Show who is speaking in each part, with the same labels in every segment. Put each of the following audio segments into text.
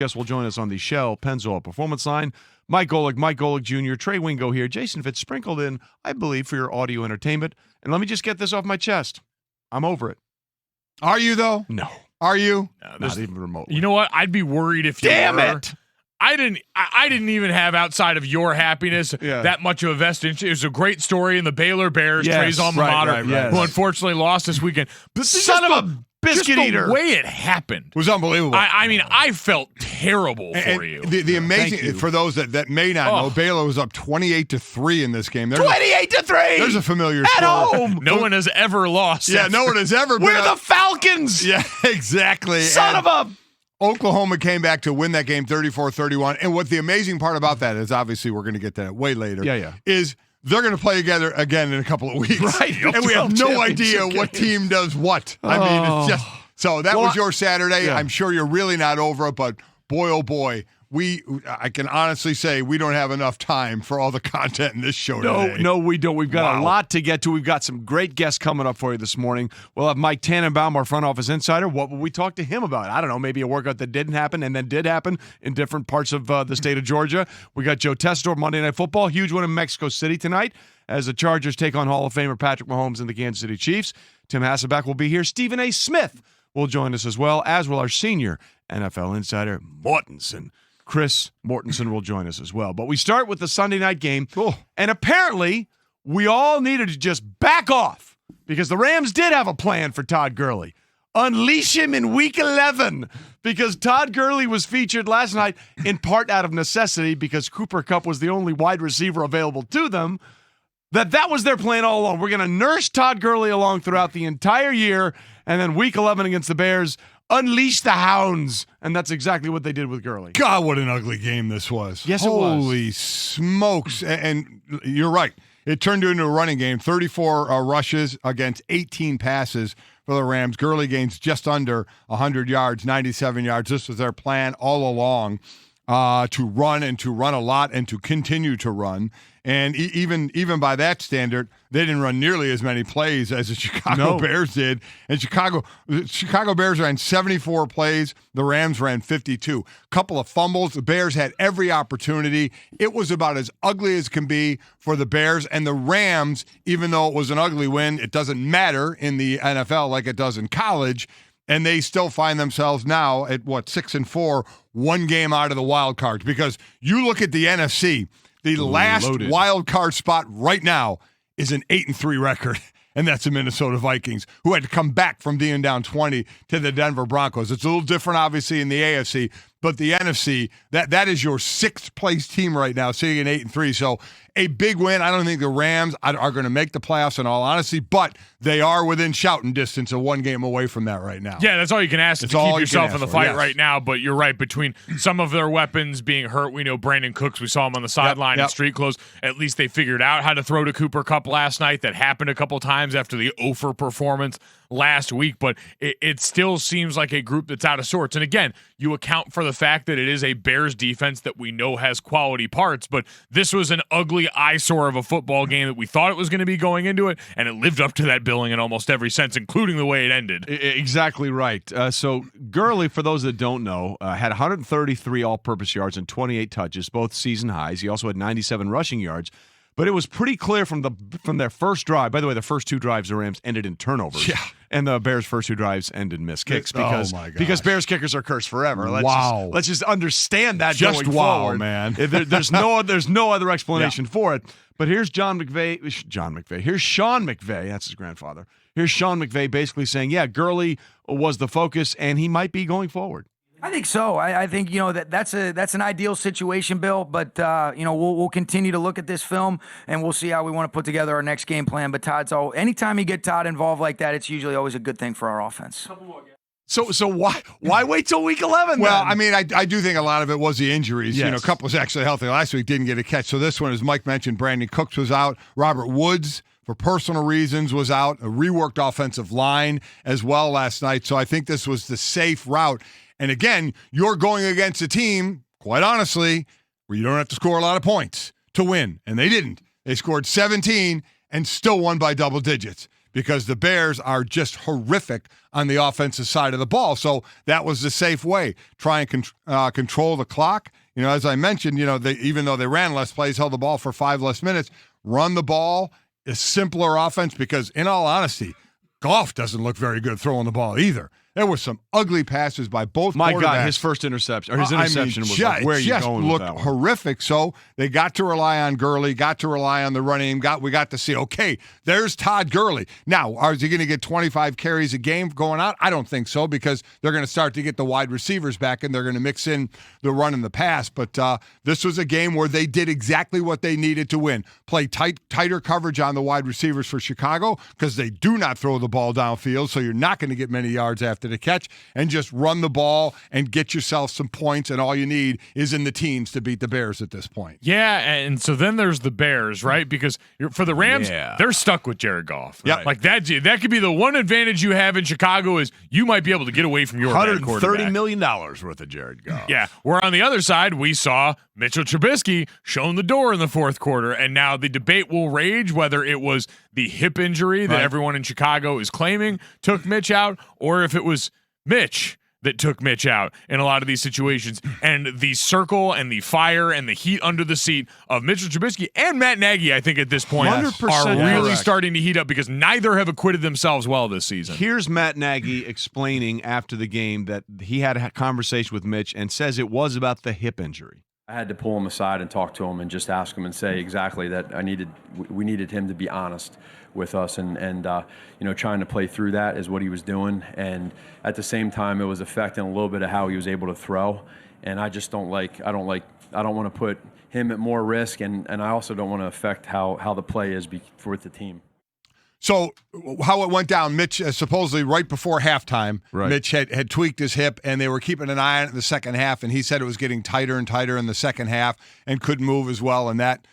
Speaker 1: Guest will join us on the Shell Pennzoil Performance Line. Mike Golic Jr., Trey Wingo here. Jason Fitz sprinkled in, I believe, for your audio entertainment. And let me just get this off my chest. I'm over it.
Speaker 2: Are you, though?
Speaker 1: No.
Speaker 2: Are you?
Speaker 1: No, not even remotely.
Speaker 3: You know what? I'd be worried if you
Speaker 1: Damn
Speaker 3: were.
Speaker 1: it!
Speaker 3: I didn't even have, outside of your happiness, that much of a vestige. It was a great story in the Baylor Bears, Trey's alma mater, who unfortunately lost this weekend. But
Speaker 1: Son of a biscuit eater.
Speaker 3: The way it happened
Speaker 2: was unbelievable.
Speaker 3: I mean, I felt terrible for you.
Speaker 2: The amazing, for those that may not know, Baylor was up 28-3 in this game.
Speaker 1: 28-3.
Speaker 2: There's a familiar
Speaker 1: at
Speaker 2: story.
Speaker 1: Home.
Speaker 3: No one has ever lost.
Speaker 2: Yeah, no one has ever been.
Speaker 1: We're the Falcons.
Speaker 2: Yeah, exactly.
Speaker 1: Son of a.
Speaker 2: Oklahoma came back to win that game 34-31. And what the amazing part about that is, obviously, we're going to get to that way later. Is they're going to play together again in a couple of weeks.
Speaker 1: Right.
Speaker 2: And we have no idea what team does what. I mean, it's just so that was your Saturday.
Speaker 1: Yeah.
Speaker 2: I'm sure you're really not over it, but boy, oh boy, I can honestly say we don't have enough time for all the content in this show today.
Speaker 1: No, we don't. We've got a lot to get to. We've got some great guests coming up for you this morning. We'll have Mike Tannenbaum, our front office insider. What will we talk to him about? I don't know, maybe a workout that didn't happen and then did happen in different parts of the state of Georgia. We got Joe Tessitore, Monday Night Football. Huge one in Mexico City tonight as the Chargers take on Hall of Famer Patrick Mahomes and the Kansas City Chiefs. Tim Hasselbeck will be here. Stephen A. Smith will join us as well, as will our senior NFL insider, Mortensen. Chris Mortensen will join us as well. But we start with the Sunday night game. And apparently, we all needed to just back off because the Rams did have a plan for Todd Gurley. Unleash him in Week 11 because Todd Gurley was featured last night in part out of necessity because Cooper Kupp was the only wide receiver available to them. That was their plan all along. We're going to nurse Todd Gurley along throughout the entire year, and then Week 11 against the Bears, unleash the hounds, and that's exactly what they did with Gurley.
Speaker 2: God, what an ugly game this was.
Speaker 1: Yes, it was.
Speaker 2: Holy smokes. And you're right. It turned into a running game, 34 rushes against 18 passes for the Rams. Gurley gains just under 100 yards, 97 yards. This was their plan all along, to run a lot and to continue to run. And even by that standard, they didn't run nearly as many plays as the Chicago Bears did. And the Chicago Bears ran 74 plays. The Rams ran 52. Couple of fumbles. The Bears had every opportunity. It was about as ugly as can be for the Bears. And the Rams, even though it was an ugly win, it doesn't matter in the NFL like it does in college. And they still find themselves now at, 6-4, one game out of the wild cards. Because you look at the NFC, the last wild card spot right now is an 8-3 record, and that's the Minnesota Vikings, who had to come back from being down 20 to the Denver Broncos. It's a little different, obviously, in the AFC, but the NFC, that is your sixth-place team right now, sitting at 8-3. So a big win. I don't think the Rams are going to make the playoffs, in all honesty, but they are within shouting distance of one game away from that right now.
Speaker 3: Yeah, that's all you can ask to keep yourself in the fight right now. But you're right, between some of their weapons being hurt, we know Brandon Cooks, we saw him on the sideline in street clothes. At least they figured out how to throw to Cooper Kupp last night. That happened a couple times after the Ofer performance last week, but it still seems like a group that's out of sorts. And again, you account for the fact that it is a Bears defense that we know has quality parts, but this was an ugly eyesore of a football game that we thought it was going to be going into it, and it lived up to that billing in almost every sense, including the way it ended.
Speaker 1: Exactly right. So Gurley, for those that don't know, had 133 all-purpose yards and 28 touches, both season highs. He also had 97 rushing yards. But it was pretty clear from their first drive. By the way, the first two drives the Rams ended in turnovers. Yeah. And the Bears' first two drives ended in missed kicks because Bears kickers are cursed forever. Let's just understand that going forward.
Speaker 2: Man.
Speaker 1: There's no other explanation for it. But here's Sean McVay. Here's Sean McVay. That's his grandfather. Here's Sean McVay basically saying, yeah, Gurley was the focus, and he might be going forward.
Speaker 4: I think so. I think that's an ideal situation, Bill. But we'll continue to look at this film and we'll see how we want to put together our next game plan. But anytime you get Todd involved like that, it's usually always a good thing for our offense.
Speaker 1: So why wait till Week 11?
Speaker 2: Well,
Speaker 1: then?
Speaker 2: I mean, I do think a lot of it was the injuries.
Speaker 1: Yes.
Speaker 2: Kupp was actually healthy last week, didn't get a catch. So this one, as Mike mentioned, Brandon Cooks was out. Robert Woods, for personal reasons, was out. A reworked offensive line as well last night. So I think this was the safe route. And again, you're going against a team, quite honestly, where you don't have to score a lot of points to win. And they didn't. They scored 17 and still won by double digits because the Bears are just horrific on the offensive side of the ball. So that was the safe way. Try and control the clock. As I mentioned, even though they ran less plays, held the ball for 5 less minutes, run the ball, a simpler offense, because in all honesty, Goff doesn't look very good throwing the ball either. There were some ugly passes by both quarterbacks.
Speaker 1: My God, his first interception, or his interception was like, where are you going with that one?
Speaker 2: Just looked horrific. So they got to rely on Gurley, got to rely on the running game. We got to see, okay, there's Todd Gurley. Now, is he going to get 25 carries a game going out? I don't think so, because they're going to start to get the wide receivers back, and they're going to mix in the run and the pass. But this was a game where they did exactly what they needed to win. Play tighter coverage on the wide receivers for Chicago, because they do not throw the ball downfield, so you're not going to get many yards after the catch, and just run the ball and get yourself some points, and all you need is in the teens to beat the Bears at this point.
Speaker 3: Yeah, and so then there's the Bears, right? Because for the Rams, they're stuck with Jared Goff.
Speaker 2: Yeah,
Speaker 3: like that could be the one advantage you have in Chicago, is you might be able to get away from your
Speaker 1: $130 million worth of Jared Goff.
Speaker 3: Yeah, where on the other side, we saw Mitchell Trubisky shown the door in the fourth quarter, and now the debate will rage whether it was the hip injury that everyone in Chicago is claiming took Mitch out, or if it was Mitch that took Mitch out in a lot of these situations. And the circle and the fire and the heat under the seat of Mitchell Trubisky and Matt Nagy, I think at this point,
Speaker 1: 100%
Speaker 3: are really
Speaker 1: correct.
Speaker 3: starting to heat up, because neither have acquitted themselves well this season.
Speaker 1: Here's Matt Nagy explaining after the game that he had a conversation with Mitch and says it was about the hip injury.
Speaker 5: I had to pull him aside and talk to him and just ask him and say exactly that we needed him to be honest with us, and trying to play through that is what he was doing, and at the same time it was affecting a little bit of how he was able to throw, and I don't want to put him at more risk, and I also don't want to affect how the play is for the team.
Speaker 2: So how it went down, Mitch, supposedly right before halftime, Mitch had tweaked his hip, and they were keeping an eye on it in the second half, and he said it was getting tighter and tighter in the second half and couldn't move as well, and that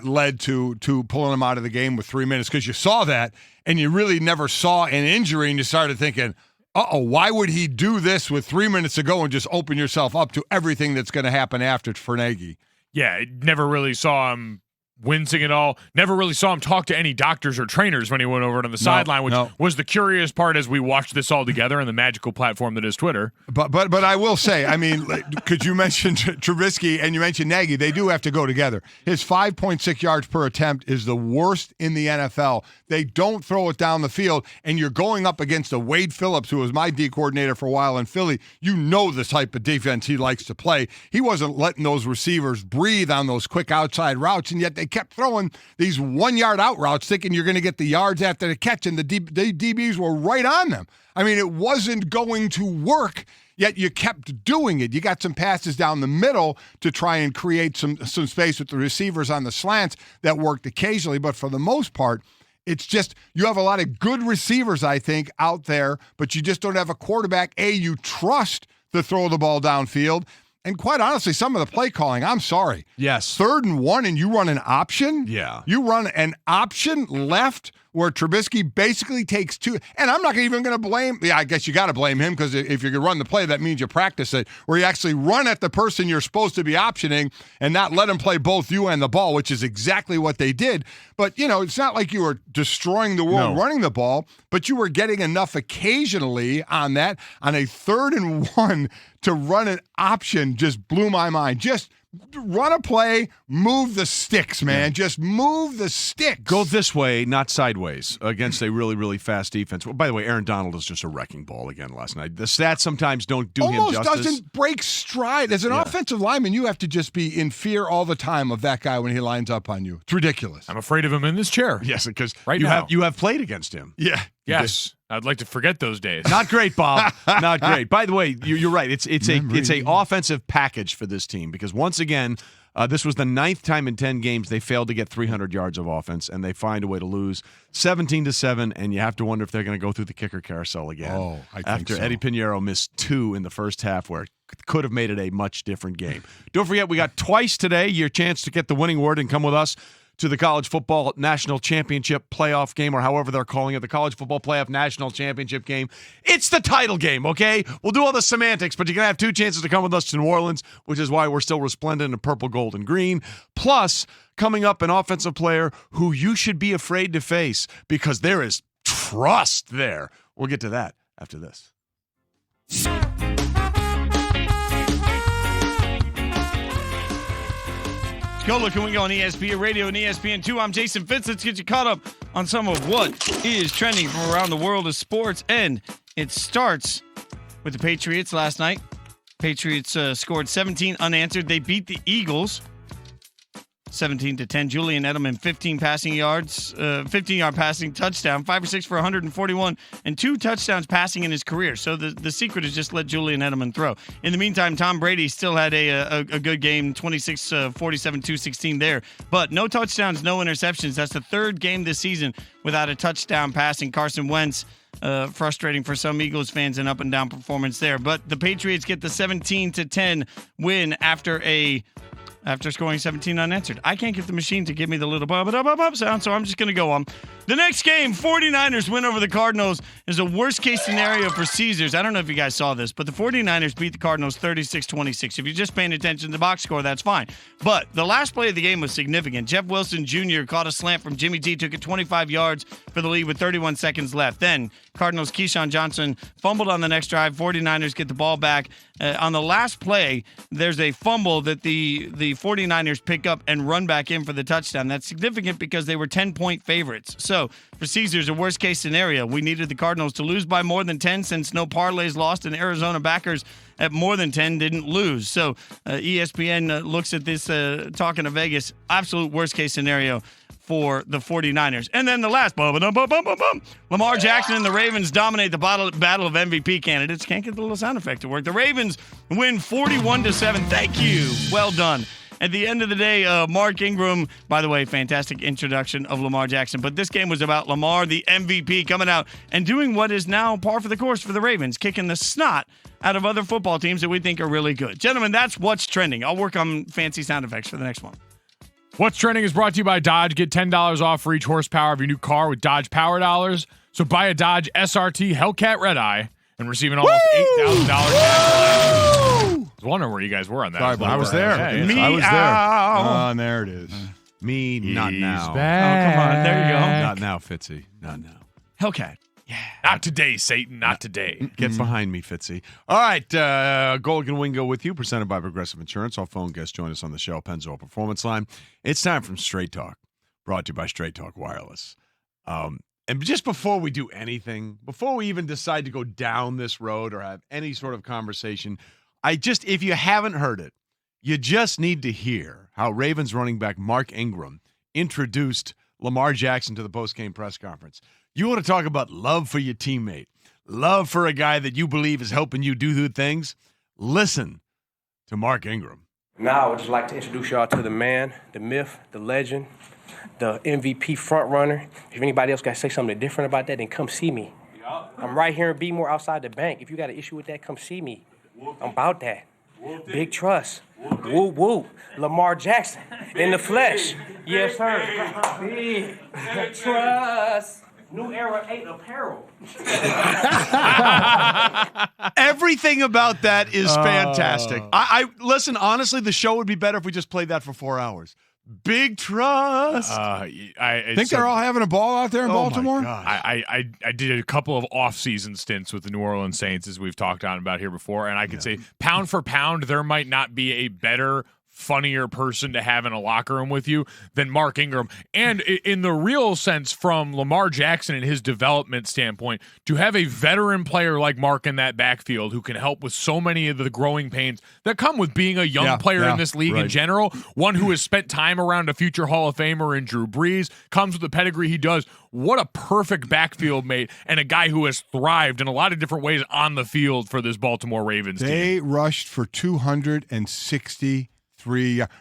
Speaker 2: led to pulling him out of the game with 3 minutes, because you saw that, and you really never saw an injury, and you started thinking, why would he do this with 3 minutes to go and just open yourself up to everything that's going to happen after for Nagy?
Speaker 3: Yeah, never really saw him wincing at all. Never really saw him talk to any doctors or trainers when he went over to the sideline, which was the curious part as we watched this all together in the magical platform that is Twitter.
Speaker 2: But I will say, I mean, because you mentioned Trubisky and you mentioned Nagy, they do have to go together. His 5.6 yards per attempt is the worst in the NFL. They don't throw it down the field, and you're going up against a Wade Phillips, who was my D coordinator for a while in Philly. You know the type of defense he likes to play. He wasn't letting those receivers breathe on those quick outside routes, and yet they kept throwing these 1 yard out routes thinking you're going to get the yards after the catch, and the DBs were right on them. I mean, it wasn't going to work, yet you kept doing it. You got some passes down the middle to try and create some space with the receivers on the slants that worked occasionally, but for the most part, it's just you have a lot of good receivers, I think, out there, but you just don't have a quarterback, you trust to throw the ball downfield. And quite honestly, some of the play calling, I'm sorry.
Speaker 1: Yes.
Speaker 2: 3rd and 1, and you run an option?
Speaker 1: Yeah.
Speaker 2: You run an option left where Trubisky basically takes 2. And I'm not even going to blame. Yeah, I guess you got to blame him, because if you're going to run the play, that means you practice it, where you actually run at the person you're supposed to be optioning and not let him play both you and the ball, which is exactly what they did. But, it's not like you were destroying the world running the ball, but you were getting enough occasionally on that. On a 3rd and 1 to run an option just blew my mind. Just run a play, move the sticks, man. Yeah. Just move the sticks.
Speaker 1: Go this way, not sideways, against a really, really fast defense. Well, by the way, Aaron Donald is just a wrecking ball again last night. The stats sometimes don't do him justice.
Speaker 2: Almost doesn't break stride. As an offensive lineman, you have to just be in fear all the time of that guy when he lines up on you. It's ridiculous.
Speaker 3: I'm afraid of him in this chair.
Speaker 1: Yes, because
Speaker 3: now.
Speaker 1: you have played against him.
Speaker 2: Yeah.
Speaker 3: Yes. I'd like to forget those days.
Speaker 1: Not great, Bob. Not great. By the way, you're right. It's a offensive package for this team, because once again, this was the 9th time in 10 games they failed to get 300 yards of offense, and they find a way to lose 17-7. And you have to wonder if they're going to go through the kicker carousel again.
Speaker 2: I think
Speaker 1: after
Speaker 2: so.
Speaker 1: Eddie Pinheiro missed 2 in the first half, where it could have made it a much different game. Don't forget, we got twice today your chance to get the winning word and come with us to the College Football National Championship playoff game, or however they're calling it, the College Football Playoff National Championship game. It's the title game, okay? We'll do all the semantics, but you're going to have 2 chances to come with us to New Orleans, which is why we're still resplendent in purple, gold, and green. Plus, coming up, an offensive player who you should be afraid to face, because there is trust there. We'll get to that after this.
Speaker 6: Golic and Wingo on ESPN Radio and ESPN2. I'm Jason Fitz. Let's get you caught up on some of what is trending from around the world of sports. And it starts with the Patriots last night. Patriots scored 17 unanswered. They beat the Eagles 17-10. Julian Edelman, 15-yard passing touchdown, 5 or 6 for 141, and 2 touchdowns passing in his career. So the secret is just let Julian Edelman throw. In the meantime, Tom Brady still had a good game, 26-47, 216 there. But no touchdowns, no interceptions. That's the third game this season without a touchdown passing. Carson Wentz, frustrating for some Eagles fans, an up and down performance there. But the Patriots get the 17-10 win after scoring 17 unanswered. I can't get the machine to give me the little bub sound, so I'm just going to go on. The next game, 49ers win over the Cardinals, is a worst-case scenario for Caesars. I don't know if you guys saw this, but the 49ers beat the Cardinals 36-26. If you're just paying attention to the box score, that's fine. But the last play of the game was significant. Jeff Wilson Jr. caught a slant from Jimmy G, took it 25 yards for the lead with 31 seconds left. Then Cardinals' Keyshawn Johnson fumbled on the next drive. 49ers get the ball back. On the last play, there's a fumble that the 49ers pick up and run back in for the touchdown. That's significant because they were 10-point favorites. So for Caesars, a worst-case scenario, we needed the Cardinals to lose by more than 10 since no parlays lost, and Arizona backers at more than 10 didn't lose. So ESPN looks at this, talking to Vegas, absolute worst-case scenario for the 49ers. And then the last, Lamar Jackson and the Ravens dominate the battle of MVP candidates. Can't get the little sound effect to work. The Ravens win 41-7. Thank you. Well done. At the end of the day, Mark Ingram, by the way, fantastic introduction of Lamar Jackson. But this game was about Lamar, the MVP, coming out and doing what is now par for the course for the Ravens, kicking the snot out of other football teams that we think are really good. Gentlemen, that's what's trending. I'll work on fancy sound effects for the next one.
Speaker 3: What's Trending is brought to you by Dodge. Get $10 off for each horsepower of your new car with Dodge Power Dollars. So buy a Dodge SRT Hellcat Red-Eye and receive an almost $8,000 cash. I was wondering where you guys were on that.
Speaker 1: Sorry, I was there.
Speaker 2: I was there. And there it is.
Speaker 1: Me, not now.
Speaker 6: Back. Oh, come on. There you go.
Speaker 1: Not now, Fitzy. Not now.
Speaker 6: Hellcat. Yeah.
Speaker 3: Not today, Satan. Not today.
Speaker 1: Get behind me, Fitzy. All right, Golic and Wingo with you, presented by Progressive Insurance. Our phone guests join us on the Shell Pennzoil Performance Line. It's time for Straight Talk, brought to you by Straight Talk Wireless. And just before we do anything, before we even decide to go down this road or have any sort of conversation, if you haven't heard it, you just need to hear how Ravens running back Mark Ingram introduced Lamar Jackson to the post-game press conference. You want to talk about love for your teammate, love for a guy that you believe is helping you do good things? Listen to Mark Ingram.
Speaker 7: Now I would just like to introduce y'all to the man, the myth, the legend, the MVP front runner. If anybody else got to say something different about that, then come see me. I'm right here in B-More outside the bank. If you got an issue with that, come see me. I'm about that. Big trust. Woo woo. Lamar Jackson in the flesh. Yes, sir. Big trust. New Era 8 apparel.
Speaker 1: Everything about that is fantastic. I listen, honestly, the show would be better if we just played that for 4 hours. Big trust.
Speaker 2: I think they're all having a ball out there in Baltimore.
Speaker 3: I did a couple of off-season stints with the New Orleans Saints, as we've talked about here before, and I could say pound for pound, there might not be a better, funnier person to have in a locker room with you than Mark Ingram. And in the real sense, from Lamar Jackson and his development standpoint, to have a veteran player like Mark in that backfield who can help with so many of the growing pains that come with being a young player in this league in general, one who has spent time around a future Hall of Famer in Drew Brees, comes with the pedigree he does. What a perfect backfield mate, and a guy who has thrived in a lot of different ways on the field for this Baltimore Ravens team.
Speaker 2: They rushed for 263.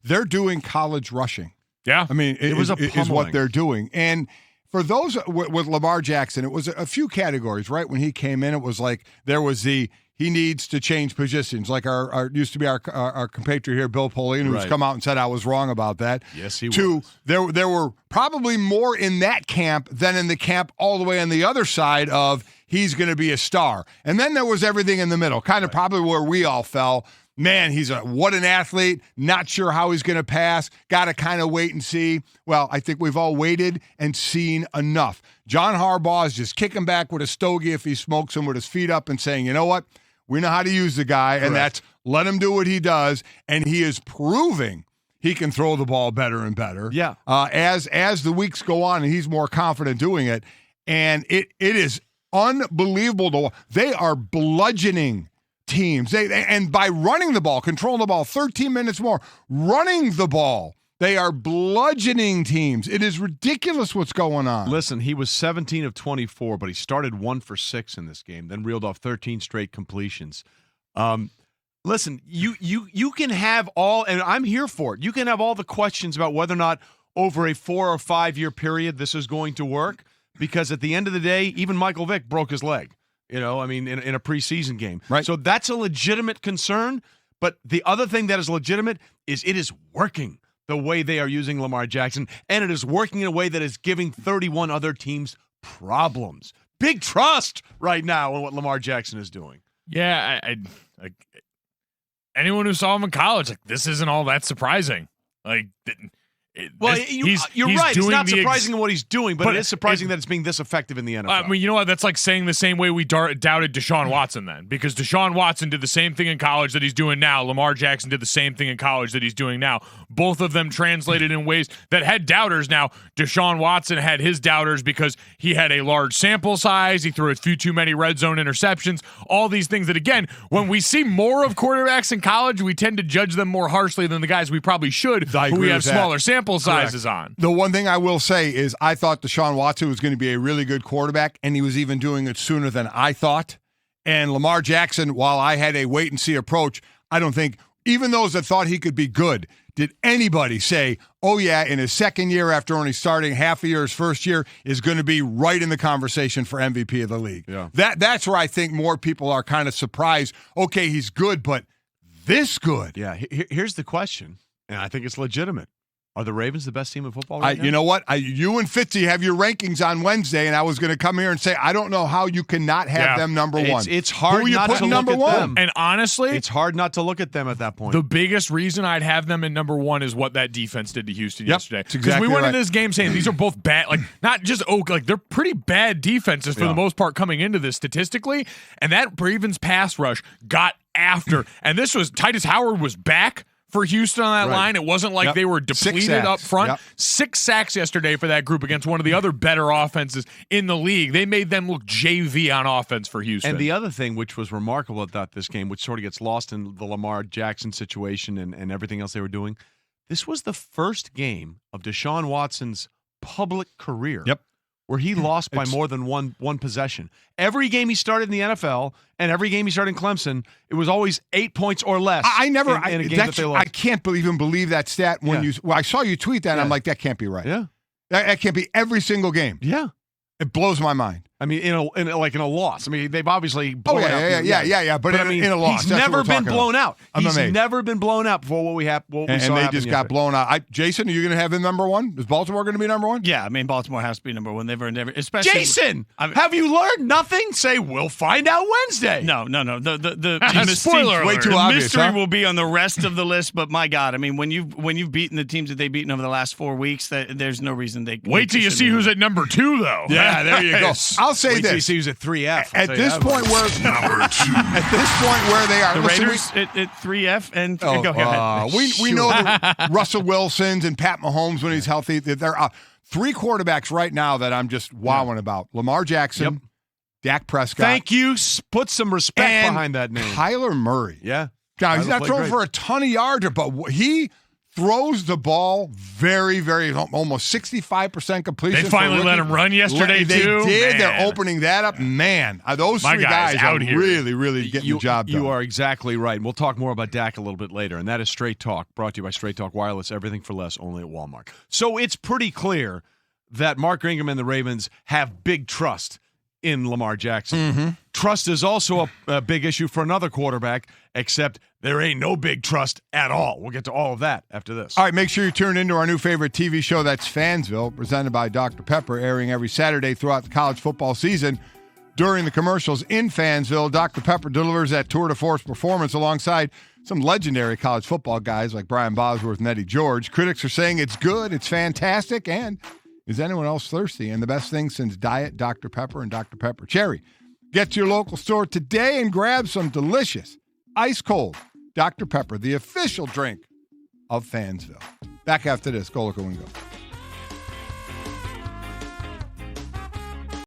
Speaker 2: They're doing college rushing.
Speaker 3: Yeah.
Speaker 2: I mean, it was is what they're doing. And for those with Lamar Jackson, it was a few categories, right? When he came in, it was like there was he needs to change positions, like our used to be our compatriot here, Bill Pauline, who's come out and said I was wrong about that.
Speaker 1: Yes, he was.
Speaker 2: There were probably more in that camp than in the camp all the way on the other side of he's going to be a star. And then there was everything in the middle, kind of probably where we all fell. man, what an athlete. Not sure how he's going to pass. Got to kind of wait and see. Well, I think we've all waited and seen enough. John Harbaugh is just kicking back with a stogie if he smokes him with his feet up and saying, you know what? We know how to use the guy, and that's let him do what he does, and he is proving he can throw the ball better and better.
Speaker 1: Yeah.
Speaker 2: As the weeks go on, and he's more confident doing it, and it is unbelievable. They are bludgeoning teams. And by running the ball, controlling the ball 13 minutes more, running the ball, they are bludgeoning teams. It is ridiculous what's going on.
Speaker 1: Listen, he was 17 of 24, but he started 1 for 6 in this game, then reeled off 13 straight completions. Listen, you can have all, and I'm here for it, you can have all the questions about whether or not over a 4 or 5 year period this is going to work, because at the end of the day, even Michael Vick broke his leg, in a preseason game.
Speaker 2: Right.
Speaker 1: So that's a legitimate concern, but the other thing that is legitimate is it is working the way they are using Lamar Jackson, and it is working in a way that is giving 31 other teams problems. Big trust right now in what Lamar Jackson is doing.
Speaker 3: Yeah, I anyone who saw him in college, this isn't all that surprising.
Speaker 1: You're right. It's not surprising in what he's doing, but it is surprising that it's being this effective in the NFL.
Speaker 3: I mean, you know what? That's like saying the same way we doubted Deshaun Watson then, because Deshaun Watson did the same thing in college that he's doing now. Lamar Jackson did the same thing in college that he's doing now. Both of them translated in ways that had doubters. Now, Deshaun Watson had his doubters because he had a large sample size. He threw a few too many red zone interceptions. All these things that, again, when we see more of quarterbacks in college, we tend to judge them more harshly than the guys we probably should, who we have smaller sample sizes on.
Speaker 2: The one thing I will say is I thought Deshaun Watson was going to be a really good quarterback, and he was even doing it sooner than I thought. And Lamar Jackson, while I had a wait-and-see approach, I don't think, even those that thought he could be good, did anybody say, oh, yeah, in his second year after only starting half a year, his first year, is going to be right in the conversation for MVP of the league.
Speaker 1: Yeah.
Speaker 2: That's where I think more people are kind of surprised. Okay, he's good, but this good.
Speaker 1: Yeah, here's the question, and I think it's legitimate. Are the Ravens the best team in football right now?
Speaker 2: You know what? You and Fitzy have your rankings on Wednesday, and I was going to come here and say, I don't know how you cannot have them number one.
Speaker 1: It's hard not to look at them.
Speaker 3: And honestly,
Speaker 1: it's hard not to look at them at that point.
Speaker 3: The biggest reason I'd have them in number one is what that defense did to Houston yesterday.
Speaker 2: Because exactly
Speaker 3: we went into this game saying these are both bad, not just they're pretty bad defenses for the most part coming into this statistically. And that Ravens pass rush got after. And this was Titus Howard was back for Houston on that line. It wasn't like they were depleted up front. 6 sacks yesterday for that group against one of the other better offenses in the league. They made them look JV on offense for Houston.
Speaker 1: And the other thing which was remarkable about this game, which sort of gets lost in the Lamar Jackson situation and everything else they were doing, this was the first game of Deshaun Watson's public career where he lost by more than one possession. Every game he started in the NFL and every game he started in Clemson, it was always 8 points or less. In a game that they lost.
Speaker 2: I can't even believe that stat when I saw you tweet that. And I'm like, that can't be right.
Speaker 1: Yeah,
Speaker 2: that can't be every single game.
Speaker 1: Yeah,
Speaker 2: it blows my mind.
Speaker 1: I mean, in a loss. I mean, they've obviously blown out.
Speaker 2: But I mean, in a loss,
Speaker 1: he's never been blown out. He's never been blown out before what we saw
Speaker 2: and they just got blown out. Jason, are you going to have him number one? Is Baltimore going to be number one?
Speaker 6: Yeah, I mean, Baltimore has to be number one. They've earned every. Especially
Speaker 1: Jason, have you learned nothing? Say we'll find out Wednesday.
Speaker 6: No. The
Speaker 2: spoiler way too
Speaker 6: the
Speaker 2: obvious.
Speaker 6: Mystery will be on the rest of the list. But my God, I mean, when you've beaten the teams that they've beaten over the last 4 weeks, there's no reason they
Speaker 3: wait till you see who's at number 2, though.
Speaker 2: Yeah, there you go. I'll say this.
Speaker 1: Who's at 3F.
Speaker 2: At this point where they are.
Speaker 6: The Raiders at 3F and go ahead.
Speaker 2: We know the Russell Wilsons and Pat Mahomes when he's healthy. There are 3 quarterbacks right now that I'm just wowing about. Lamar Jackson, Dak Prescott.
Speaker 1: Thank you. Put some respect behind that name.
Speaker 2: Kyler Murray.
Speaker 1: Yeah.
Speaker 2: Now, he's not throwing for a ton of yards, but he throws the ball very, very, almost 65% completion.
Speaker 3: They finally let him run yesterday, too.
Speaker 2: They did.
Speaker 3: Man.
Speaker 2: They're opening that up. Man, those 3 guys are really, really getting the job done.
Speaker 1: You are exactly right. We'll talk more about Dak a little bit later, and that is Straight Talk, brought to you by Straight Talk Wireless, everything for less, only at Walmart. So it's pretty clear that Mark Ingram and the Ravens have big trust in Lamar Jackson.
Speaker 2: Mm-hmm.
Speaker 1: Trust is also a big issue for another quarterback, except there ain't no big trust at all. We'll get to all of that after this.
Speaker 2: All right, make sure you tune into our new favorite TV show, that's Fansville, presented by Dr. Pepper, airing every Saturday throughout the college football season. during the commercials in Fansville. Dr. Pepper delivers that tour de force performance alongside some legendary college football guys like Brian Bosworth and Eddie George. Critics are saying it's good, it's fantastic, and is anyone else thirsty? And the best thing since Diet Dr. Pepper and Dr. Pepper Cherry. Get to your local store today and grab some delicious, ice-cold Dr. Pepper, the official drink of Fansville. Back after this, Golic and Wingo.